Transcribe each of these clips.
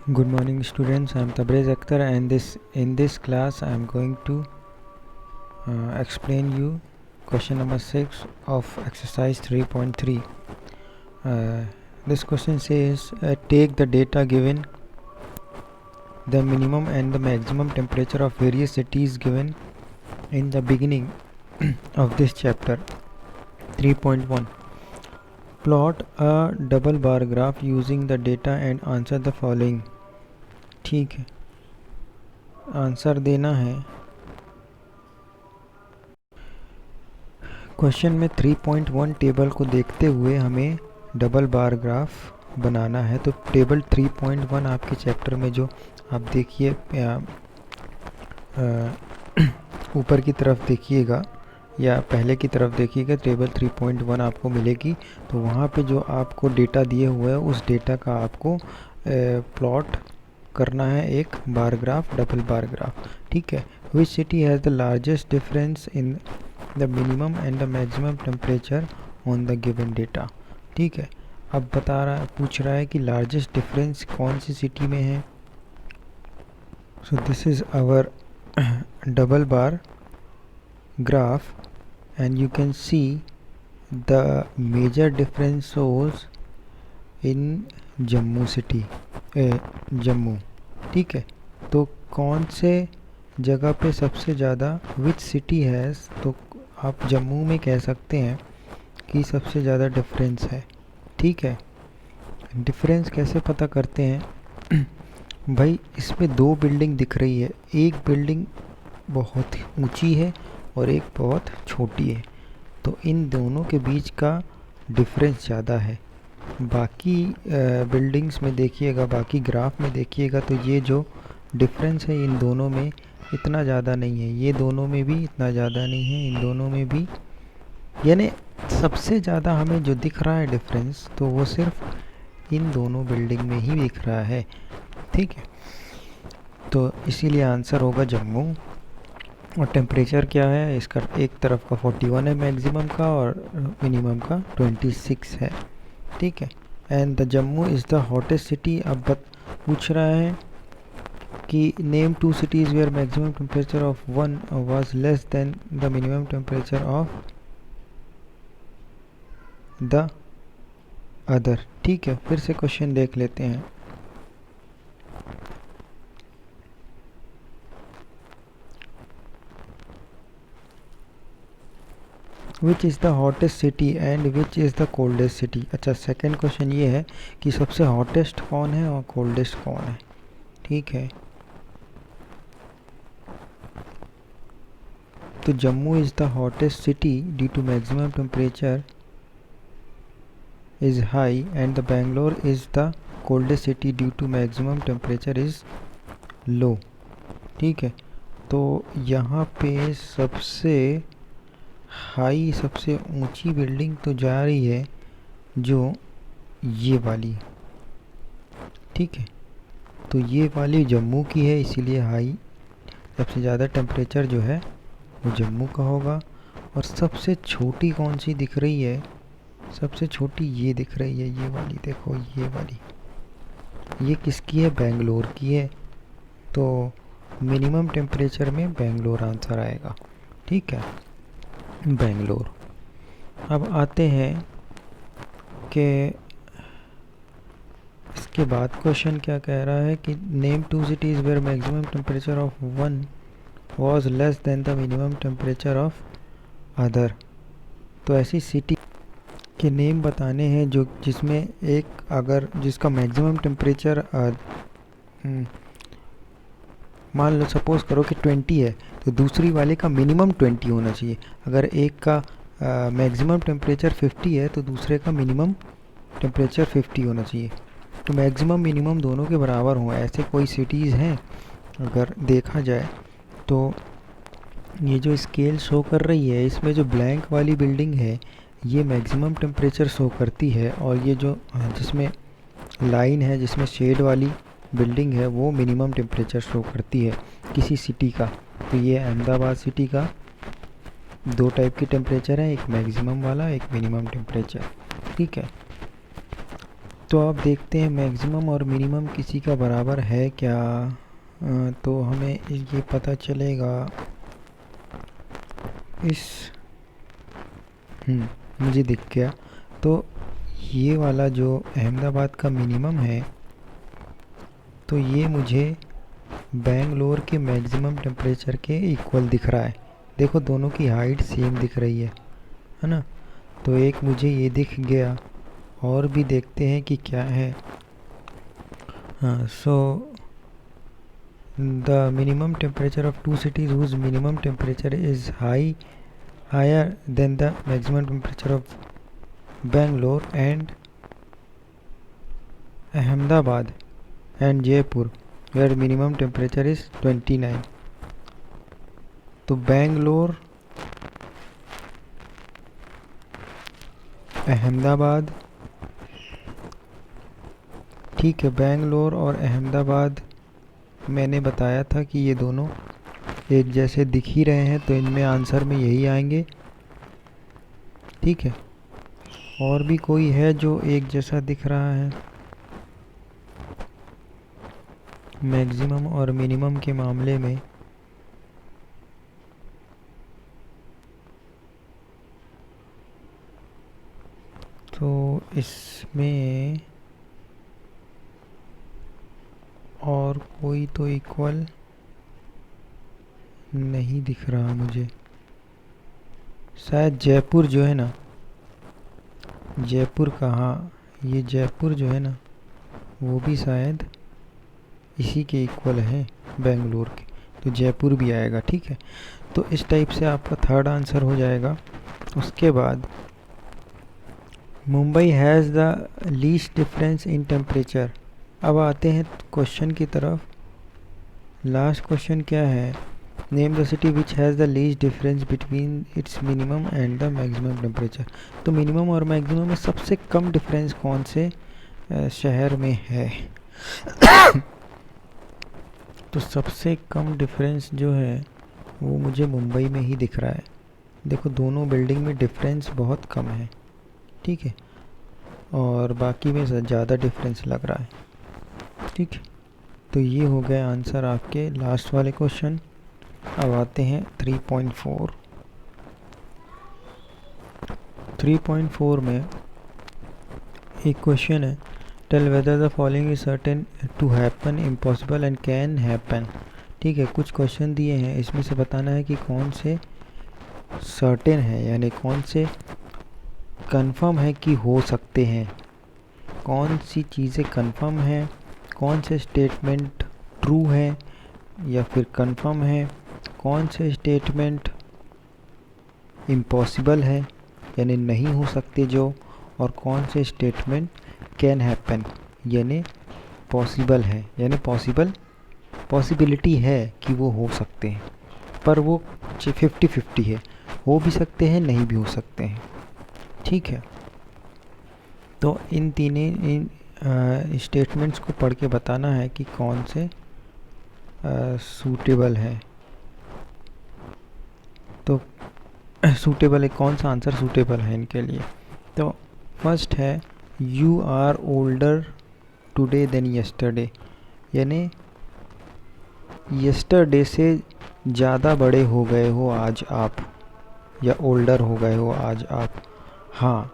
Good morning students, I am Tabrez Akhtar and in this class I am going to explain you question number 6 of exercise 3.3. This question says take the data given the minimum and the maximum temperature of various cities given in the beginning of this chapter. 3.1. Plot a double bar graph using the data and answer the following. ठीक है, answer देना है। Question में 3.1 table को देखते हुए हमें double bar graph बनाना है। तो टेबल 3.1 आपके चैप्टर में जो आप देखिए ऊपर की तरफ देखिएगा या पहले की तरफ देखिएगा, टेबल 3.1 आपको मिलेगी। तो वहाँ पे जो आपको डेटा दिए हुए है उस डेटा का आपको प्लॉट करना है, एक bar graph, double bar graph. ठीक है। Which city has the largest difference in the minimum and the maximum temperature on the given data. ठीक है। अब पूछ रहा है कि लार्जेस्ट डिफरेंस कौन सी सिटी में है। So this is our double bar graph and you can see the major difference shows in Jammu city, Jammu. ठीक है। तो कौन से जगह पे सबसे ज़्यादा, विच सिटी हैज़, तो आप जम्मू में कह सकते हैं कि सबसे ज़्यादा डिफरेंस है। ठीक है। डिफरेंस कैसे पता करते हैं भाई, इसमें दो बिल्डिंग दिख रही है, एक बिल्डिंग बहुत ऊंची है और एक बहुत छोटी है। तो इन दोनों के बीच का डिफरेंस ज़्यादा है। बाकी बिल्डिंग्स में देखिएगा, बाकी ग्राफ में देखिएगा, तो ये जो डिफरेंस है इन दोनों में इतना ज़्यादा नहीं है, ये दोनों में भी इतना ज़्यादा नहीं है, इन दोनों में भी। यानी सबसे ज़्यादा हमें जो दिख रहा है डिफरेंस, तो वो सिर्फ इन दोनों बिल्डिंग में ही दिख रहा है। ठीक है। तो इसीलिए आंसर होगा जम्मू। और टेम्परेचर क्या है इसका, एक तरफ का 41 है मैक्सिमम का और मिनिमम का 26 है। ठीक है। And the Jammu is the hottest city. अब पूछ रहा है कि name two cities where maximum temperature of one was less than the minimum temperature of the other. ठीक है। फिर से क्वेश्चन देख लेते हैं। Which is the hottest city and which is the coldest city. अच्छा, सेकंड क्वेश्चन ये है कि सबसे हॉटेस्ट कौन है और कोल्डेस्ट कौन है। ठीक है। तो Jammu is the hottest city due to maximum temperature is high and the Bangalore is the coldest city due to maximum temperature is low. ठीक है। तो यहाँ पे सबसे हाई, सबसे ऊंची बिल्डिंग तो जा रही है जो ये वाली। ठीक है। तो ये वाली जम्मू की है, इसीलिए हाई, सबसे ज़्यादा टेम्परेचर जो है वो जम्मू का होगा। और सबसे छोटी कौन सी दिख रही है, सबसे छोटी ये दिख रही है, ये वाली देखो, ये वाली, ये किसकी है, बेंगलोर की है। तो मिनिमम टेम्परेचर में बेंगलोर आंसर आएगा। ठीक है, बेंगलोर। अब आते हैं कि इसके बाद क्वेश्चन क्या कह रहा है कि name two cities where maximum temperature of one was less than the minimum temperature of other. तो ऐसी सिटी के नेम बताने हैं जो जिसमें एक, अगर जिसका मैक्सिमम टेम्परेचर मान लो सपोज़ करो कि 20 है, तो दूसरी वाले का मिनिमम 20 होना चाहिए। अगर एक का मैक्सिमम टेम्परेचर 50 है तो दूसरे का मिनिमम टेम्परेचर 50 होना चाहिए। तो मैक्सिमम मिनिमम दोनों के बराबर हों, ऐसे कोई सिटीज़ हैं अगर देखा जाए तो। ये जो स्केल शो कर रही है, इसमें जो ब्लैंक वाली बिल्डिंग है ये मैक्सिमम टेम्परेचर शो करती है, और ये जो जिसमें लाइन है, जिसमें शेड वाली बिल्डिंग है, वो मिनिमम टेम्परेचर शो करती है किसी सिटी का। तो ये अहमदाबाद सिटी का दो टाइप की टेम्परेचर है, एक मैक्सिमम वाला, एक मिनिमम टेम्परेचर। ठीक है। तो आप देखते हैं मैक्सिमम और मिनिमम किसी का बराबर है क्या। तो हमें ये पता चलेगा इस मुझे दिख गया। तो ये वाला जो अहमदाबाद का मिनिमम है, तो ये मुझे बेंगलोर के मैक्सिमम टेम्परेचर के इक्वल दिख रहा है। देखो दोनों की हाइट सेम दिख रही है ना। तो एक मुझे ये दिख गया, और भी देखते हैं कि क्या है। हाँ, so the minimum temperature of two cities whose minimum temperature is higher than the maximum temperature of Bangalore and Ahmedabad and Jaipur, where minimum temperature is 29. तो बेंगलोर, अहमदाबाद, ठीक है, बेंगलोर और अहमदाबाद मैंने बताया था कि ये दोनों एक जैसे दिख ही रहे हैं, तो इनमें आंसर में यही आएंगे। ठीक है, और भी कोई है जो एक जैसा दिख रहा है मैक्सिमम और मिनिमम के मामले में? तो इसमें और कोई तो इक्वल नहीं दिख रहा मुझे। शायद जयपुर जो है ना, जयपुर कहाँ, ये जयपुर जो है ना, वो भी शायद इसी के इक्वल है बेंगलोर के, तो जयपुर भी आएगा। ठीक है, तो इस टाइप से आपका थर्ड आंसर हो जाएगा। उसके बाद Mumbai has the least difference in temperature. अब आते हैं क्वेश्चन की तरफ। लास्ट क्वेश्चन क्या है? Name the city which has the least difference between its minimum and the maximum temperature. तो मिनिमम और मैक्सिमम में सबसे कम डिफरेंस कौन से शहर में है? तो सबसे कम डिफरेंस जो है वो मुझे मुंबई में ही दिख रहा है। देखो दोनों बिल्डिंग में डिफरेंस बहुत कम है, ठीक है, और बाकी में ज़्यादा डिफरेंस लग रहा है। ठीक है, तो ये हो गए आंसर आपके लास्ट वाले क्वेश्चन। अब आते हैं 3.4। 3.4 में एक क्वेश्चन है, tell whether the following is certain to happen, impossible and can happen. ठीक है, कुछ क्वेश्चन दिए हैं, इसमें से बताना है कि कौन से सर्टेन है, यानी कौन से कंफर्म है कि हो सकते हैं, कौन सी चीज़ें कंफर्म है, कौन से स्टेटमेंट ट्रू है या फिर कंफर्म है, कौन से स्टेटमेंट इम्पॉसिबल है यानी नहीं हो सकते जो, और कौन से स्टेटमेंट कैन हैपन यानी पॉसिबल है, यानी पॉसिबिलिटी है कि वो हो सकते हैं, पर वो 50-50 है, हो भी सकते हैं नहीं भी हो सकते हैं। ठीक है, तो इन स्टेटमेंट्स को पढ़ के बताना है कि कौन से सूटेबल है। तो सूटेबल है, कौन सा आंसर सूटेबल है इनके लिए? तो फर्स्ट है you are older today than yesterday, यानी यस्टरडे से ज़्यादा बड़े हो गए हो आज आप, या ओल्डर हो गए हो आज आप। हाँ,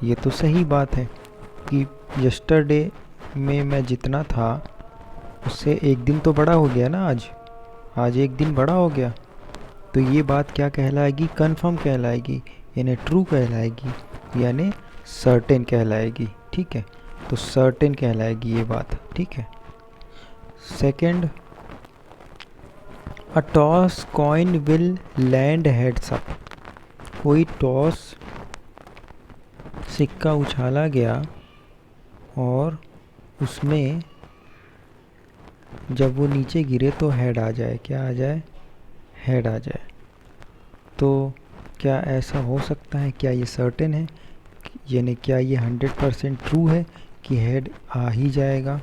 ये तो सही बात है कि यस्टरडे में मैं जितना था उससे एक दिन तो बड़ा हो गया ना, आज एक दिन बड़ा हो गया। तो ये बात क्या कहलाएगी? कंफर्म कहलाएगी, यानी ट्रू कहलाएगी, यानी सर्टेन कहलाएगी। ठीक है, तो सर्टेन कहलाएगी ये बात। ठीक है, second, a toss coin will land heads up. कोई टॉस सिक्का उछाला गया और उसमें जब वो नीचे गिरे तो हेड आ जाए। क्या आ जाए? हेड आ जाए। तो क्या ऐसा हो सकता है? क्या ये सर्टेन है, यानी क्या ये 100% ट्रू है कि हेड आ ही जाएगा?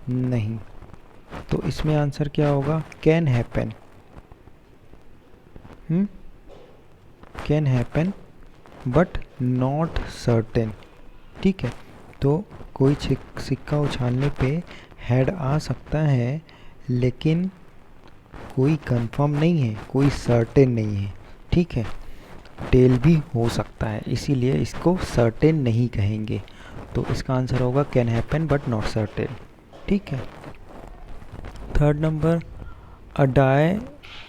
नहीं। तो इसमें आंसर क्या होगा? Can happen. Can happen but not certain. ठीक है, तो कोई सिक्का उछालने पे हेड आ सकता है, लेकिन कोई कंफर्म नहीं है, कोई सर्टेन नहीं है, ठीक है। टेल भी हो सकता है, इसीलिए इसको सर्टेन नहीं कहेंगे। तो इसका आंसर होगा can happen but not certain, ठीक है। Third number, a die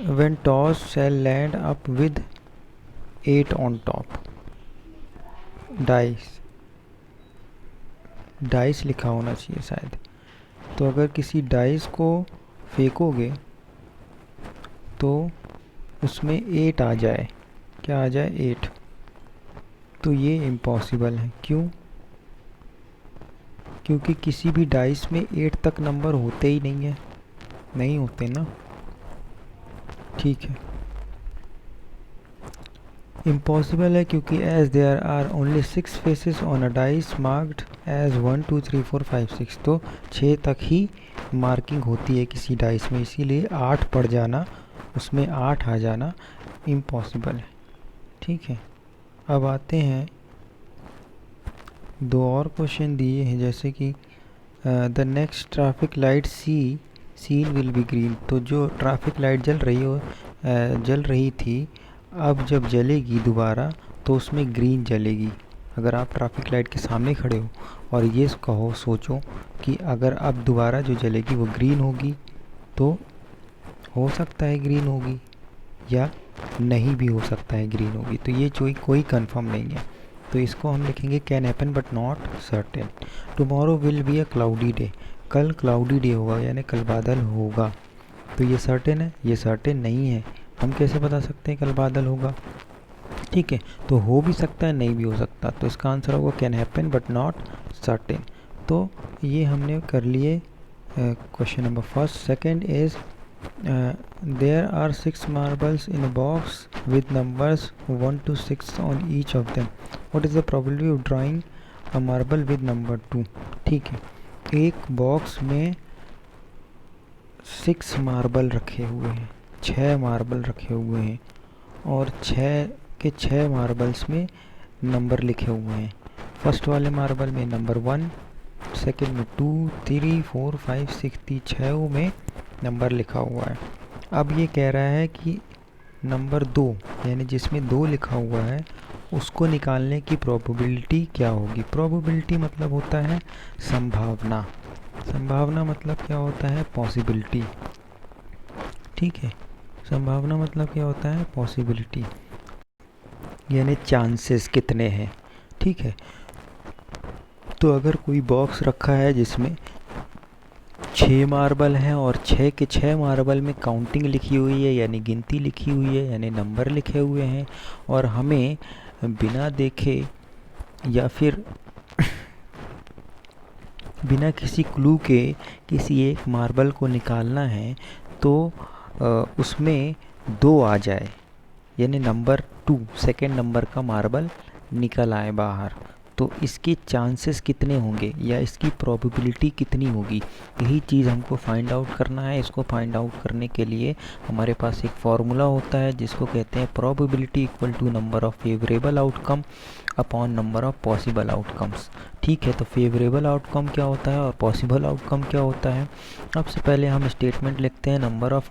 when toss shall land up with 8 on top. Dice लिखा होना चाहिए शायद। तो अगर किसी डाइस को फेंकोगे तो उसमें 8 आ जाए, क्या आ जाए, 8, तो ये इम्पॉसिबल है। क्यों? क्योंकि किसी भी डाइस में 8 तक नंबर होते ही नहीं है, नहीं होते ना, ठीक है। इम्पॉसिबल है क्योंकि as there are only 6 faces on a dice marked as 1 2 3 4 5 6, तो 6 तक ही मार्किंग होती है किसी डाइस में, इसीलिए 8 पड़ जाना, उसमें 8 आ जाना इम्पॉसिबल है, ठीक है। अब आते हैं, दो और क्वेश्चन दिए हैं, जैसे कि the next traffic light seen will be green. तो जो ट्रैफिक लाइट जल रही थी, अब जब जलेगी दोबारा तो उसमें ग्रीन जलेगी। अगर आप ट्रैफिक लाइट के सामने खड़े हो और ये सोचो कि अगर अब दोबारा जो जलेगी वो ग्रीन होगी, तो हो सकता है ग्रीन होगी या नहीं भी हो सकता है ग्रीन होगी, तो ये कोई कंफर्म नहीं है। तो इसको हम लिखेंगे can happen but not certain. Tomorrow will be a cloudy day. कल क्लाउडी डे होगा, यानी कल बादल होगा, तो ये सर्टेन है, ये सर्टेन नहीं है। हम कैसे बता सकते हैं कल बादल होगा, ठीक है। तो हो भी सकता है, नहीं भी हो सकता, तो इसका आंसर होगा can happen but not certain. तो ये हमने कर लिए question number first. Second is there are 6 marbles in a box with numbers 1 to 6 on each of them. What is the probability of drawing a marble with number 2? ठीक है, एक box में 6 marble रखे हुए हैं, 6 मार्बल रखे हुए हैं, और 6 मार्बल्स में नंबर लिखे हुए हैं। फर्स्ट वाले मार्बल में नंबर 1, सेकेंड में 2 3 4 5 6, 6 में नंबर लिखा हुआ है। अब ये कह रहा है कि नंबर 2, यानी जिसमें 2 लिखा हुआ है, उसको निकालने की प्रोबेबिलिटी क्या होगी। प्रोबेबिलिटी मतलब होता है संभावना, संभावना मतलब क्या होता है, पॉसिबिलिटी, ठीक है। संभावना मतलब क्या होता है, पॉसिबिलिटी, यानी चांसेस कितने हैं, ठीक है। तो अगर कोई बॉक्स रखा है जिसमें 6 मार्बल हैं और 6 के 6 मार्बल में काउंटिंग लिखी हुई है, यानी गिनती लिखी हुई है, यानी नंबर लिखे हुए हैं, और हमें बिना देखे या फिर बिना किसी क्लू के किसी एक मार्बल को निकालना है, तो उसमें 2 आ जाए, यानी नंबर 2 सेकेंड नंबर का मार्बल निकल आए बाहर, तो इसके चांसेस कितने होंगे या इसकी प्रोबेबिलिटी कितनी होगी, यही चीज़ हमको फाइंड आउट करना है। इसको फाइंड आउट करने के लिए हमारे पास एक फार्मूला होता है जिसको कहते हैं probability equal to number of favourable outcome upon number of possible outcomes, ठीक है। तो फेवरेबल आउटकम क्या होता है और पॉसिबल आउटकम क्या होता है। सबसे पहले हम स्टेटमेंट लिखते हैं, number of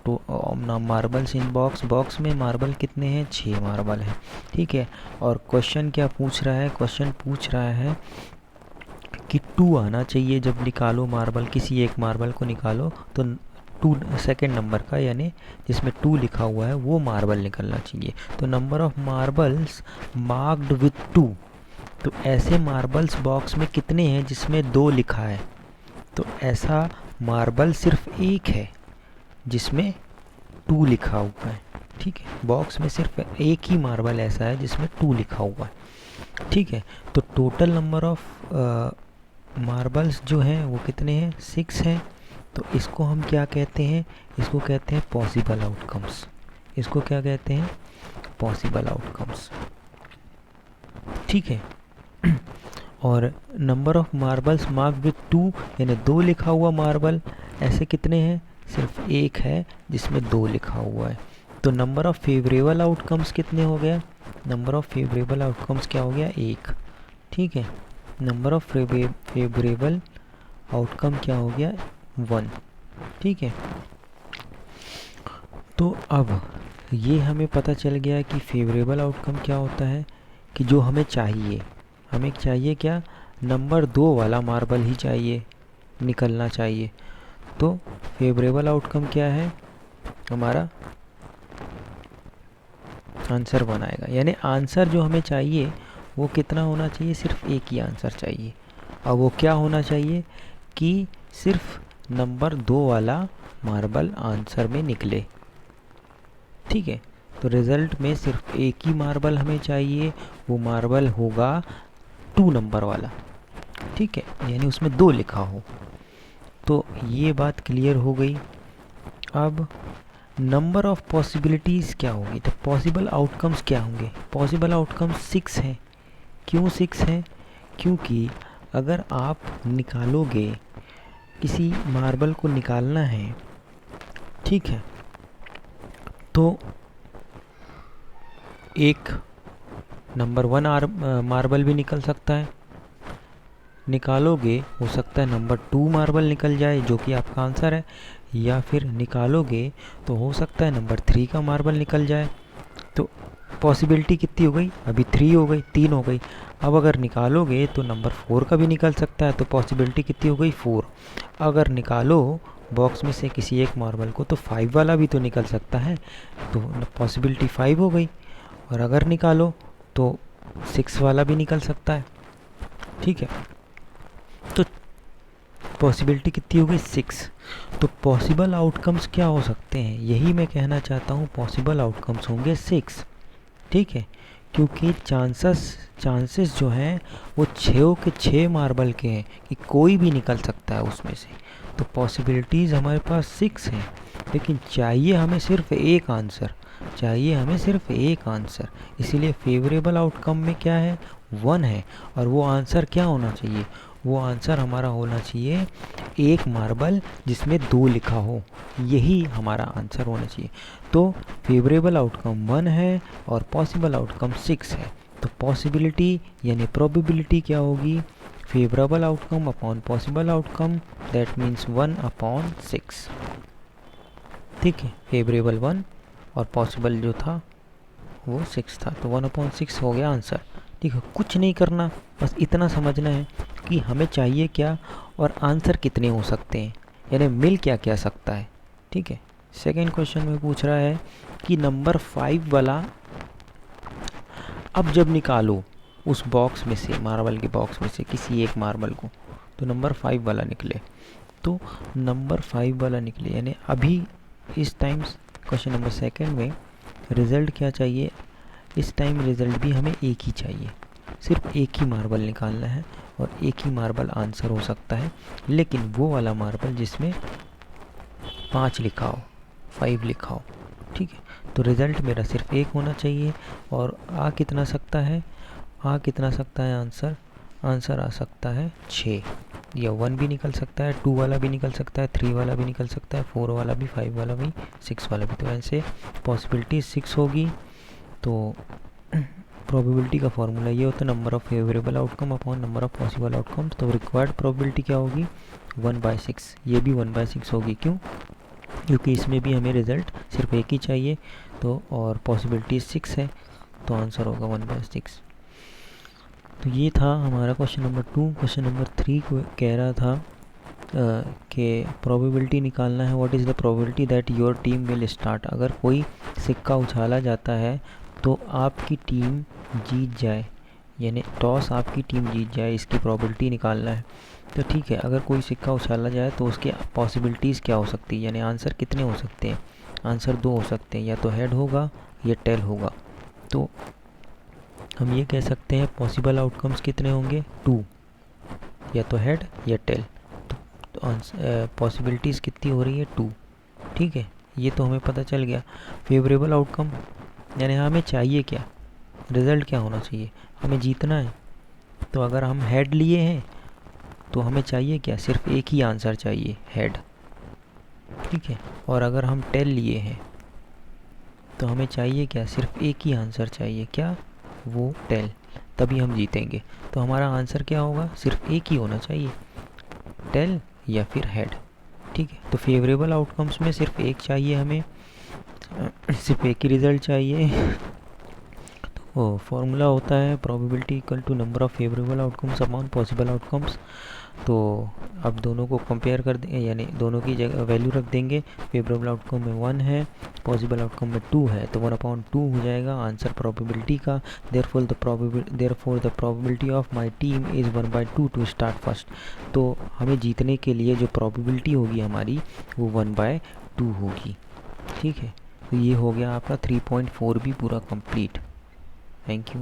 marbles in box, box में मार्बल कितने हैं, 6 मार्बल हैं, ठीक है। और क्वेश्चन क्या पूछ रहा है, क्वेश्चन पूछ रहा है कि 2 आना चाहिए जब निकालो मार्बल, किसी एक मार्बल को निकालो तो 2 सेकेंड नंबर का, यानी जिसमें 2 लिखा हुआ है वो मार्बल निकलना चाहिए। तो number of marbles marked with 2, तो ऐसे मार्बल्स बॉक्स में कितने हैं जिसमें 2 लिखा है, तो ऐसा मार्बल सिर्फ एक है जिसमें 2 लिखा हुआ है, ठीक है। बॉक्स में सिर्फ एक ही मार्बल ऐसा है जिसमें 2 लिखा हुआ है, ठीक है। तो टोटल नंबर ऑफ मार्बल्स जो हैं वो कितने हैं, 6 हैं। तो इसको हम क्या कहते हैं, इसको कहते हैं पॉसिबल आउटकम्स, इसको क्या कहते हैं, पॉसिबल आउटकम्स, ठीक है। और number of marbles mark with 2, यानी 2 लिखा हुआ मार्बल ऐसे कितने हैं, सिर्फ एक है जिसमें 2 लिखा हुआ है। तो नंबर ऑफ़ फेवरेबल आउटकम्स कितने हो गया, नंबर ऑफ़ फेवरेबल आउटकम्स क्या हो गया, 1, ठीक है। नंबर ऑफ फेवरेबल आउटकम क्या हो गया, 1। ठीक है, तो अब ये हमें पता चल गया कि फेवरेबल आउटकम क्या होता है, कि जो हमें चाहिए क्या, नंबर 2 वाला मार्बल ही चाहिए, निकलना चाहिए। तो फेवरेबल आउटकम क्या है हमारा, आंसर 1 आएगा। यानी आंसर जो हमें चाहिए वो कितना होना चाहिए, सिर्फ एक ही आंसर चाहिए। और वो क्या होना चाहिए कि सिर्फ नंबर 2 वाला मार्बल आंसर में निकले। ठीक है, तो रिज़ल्ट में सिर्फ एक ही मार्बल हमें चाहिए, वो मार्बल होगा 2 नंबर वाला। ठीक है, यानी उसमें 2 लिखा हो। तो ये बात क्लियर हो गई। अब नंबर ऑफ पॉसिबिलिटीज़ क्या होगी, तो पॉसिबल आउटकम्स क्या होंगे, पॉसिबल आउटकम्स 6 हैं। क्यों 6 हैं, क्योंकि अगर आप निकालोगे, किसी मार्बल को निकालना है, ठीक है, तो एक नंबर 1 मार्बल भी निकल सकता है, निकालोगे हो सकता है नंबर 2 मार्बल निकल जाए जो कि आपका आंसर है, या फिर निकालोगे तो हो सकता है नंबर 3 का मार्बल निकल जाए। तो पॉसिबिलिटी कितनी हो गई, अभी 3 हो गई, 3 हो गई। अब अगर निकालोगे तो नंबर 4 का भी निकल सकता है, तो पॉसिबिलिटी कितनी हो गई, 4। अगर निकालो बॉक्स में से किसी एक मार्बल को तो 5 वाला भी तो निकल सकता है, तो पॉसिबिलिटी 5 हो गई। और अगर निकालो तो 6 वाला भी निकल सकता है। ठीक है, तो पॉसिबिलिटी कितनी हो गई, 6। तो पॉसिबल आउटकम्स क्या हो सकते हैं, यही मैं कहना चाहता हूँ, पॉसिबल आउटकम्स होंगे 6। ठीक है, क्योंकि चांसेस जो हैं वो 6 के 6 मार्बल के हैं कि कोई भी निकल सकता है उसमें से। तो पॉसिबिलिटीज़ हमारे पास 6 हैं, लेकिन चाहिए हमें सिर्फ एक आंसर, इसीलिए फेवरेबल आउटकम में क्या है, 1 है। और वो आंसर क्या होना चाहिए, वो आंसर हमारा होना चाहिए एक मार्बल जिसमें 2 लिखा हो, यही हमारा आंसर होना चाहिए। तो फेवरेबल आउटकम 1 है और पॉसिबल आउटकम 6 है। तो पॉसिबिलिटी यानी प्रोबेबिलिटी क्या होगी, favourable outcome upon possible outcome, that means 1/6। ठीक है, फेवरेबल 1 और पॉसिबल जो था वो 6 था, तो 1/6 हो गया आंसर। ठीक है, कुछ नहीं करना, बस इतना समझना है कि हमें चाहिए क्या और आंसर कितने हो सकते हैं, यानी मिल क्या क्या सकता है। ठीक है, सेकेंड क्वेश्चन में पूछ रहा है कि नंबर 5 वाला अब जब निकालो उस बॉक्स में से, मार्बल के बॉक्स में से किसी एक मार्बल को, तो नंबर 5 वाला निकले। तो नंबर 5 वाला निकले यानी अभी इस टाइम क्वेश्चन नंबर सेकेंड में रिज़ल्ट क्या चाहिए, इस टाइम रिज़ल्ट भी हमें एक ही चाहिए, सिर्फ एक ही मार्बल निकालना है और एक ही मार्बल आंसर हो सकता है, लेकिन वो वाला मार्बल जिसमें 5 लिखा हो, 5 लिखा हो। ठीक है, तो रिज़ल्ट मेरा सिर्फ एक होना चाहिए। और आ कितना सकता है, आंसर आ सकता है 6, या 1 भी निकल सकता है, 2 वाला भी निकल सकता है, 3 वाला भी निकल सकता है, 4 वाला भी, 5 वाला भी, 6 वाला भी। तो ऐसे पॉसिबिलिटी 6 होगी। तो प्रोबेबिलिटी का फॉर्मूला ये होता है number of favourable outcome upon number of possible outcomes. तो रिक्वायर्ड प्रोबेबिलिटी क्या होगी, 1/6। ये भी 1/6 होगी, क्यों, क्योंकि इसमें भी हमें रिज़ल्ट सिर्फ एक ही चाहिए। तो और पॉसिबिलिटी 6 है, तो आंसर होगा 1/6। तो ये था हमारा क्वेश्चन नंबर 2। क्वेश्चन नंबर 3 को कह रहा था कि प्रोबेबिलिटी निकालना है, what is the probability that your team will start. अगर कोई सिक्का उछाला जाता है तो आपकी टीम जीत जाए, यानी टॉस आपकी टीम जीत जाए, इसकी प्रोबेबिलिटी निकालना है। तो ठीक है, अगर कोई सिक्का उछाला जाए तो उसकी पॉसिबिलिटीज़ क्या हो सकती है, यानी आंसर कितने हो सकते हैं, आंसर 2 हो सकते हैं, या तो हेड होगा या टेल होगा। तो हम ये कह सकते हैं पॉसिबल आउटकम्स कितने होंगे, 2, या तो हेड या टेल। तो पॉसिबिलिटीज़ कितनी हो रही है, 2। ठीक है, ये तो हमें पता चल गया। फेवरेबल आउटकम यानी हमें चाहिए क्या, रिज़ल्ट क्या होना चाहिए, हमें जीतना है। तो अगर हम हेड लिए हैं तो हमें चाहिए क्या, सिर्फ एक ही आंसर चाहिए, हेड। ठीक है, और अगर हम टेल लिए हैं तो हमें चाहिए क्या, सिर्फ एक ही आंसर चाहिए, क्या, वो टेल। तभी हम जीतेंगे। तो हमारा आंसर क्या होगा, सिर्फ एक ही होना चाहिए, टेल या फिर हेड। ठीक है, तो फेवरेबल आउटकम्स में सिर्फ एक चाहिए हमें, सिर्फ एक ही रिज़ल्ट चाहिए। तो फॉर्मूला होता है probability equal to number of favourable outcomes upon possible outcomes. तो अब दोनों को कंपेयर कर दें, यानी दोनों की जगह वैल्यू रख देंगे। फेवरेबल आउटकम में 1 है, पॉसिबल आउटकम में 2 है, तो 1/2 हो जाएगा आंसर प्रोबेबिलिटी का। Therefore the probability of my team is 1/2 to start first. तो हमें जीतने के लिए जो प्रोबेबिलिटी होगी हमारी वो 1/2 होगी। ठीक है, तो ये हो गया आपका 3.4 भी पूरा कंप्लीट। Thank you.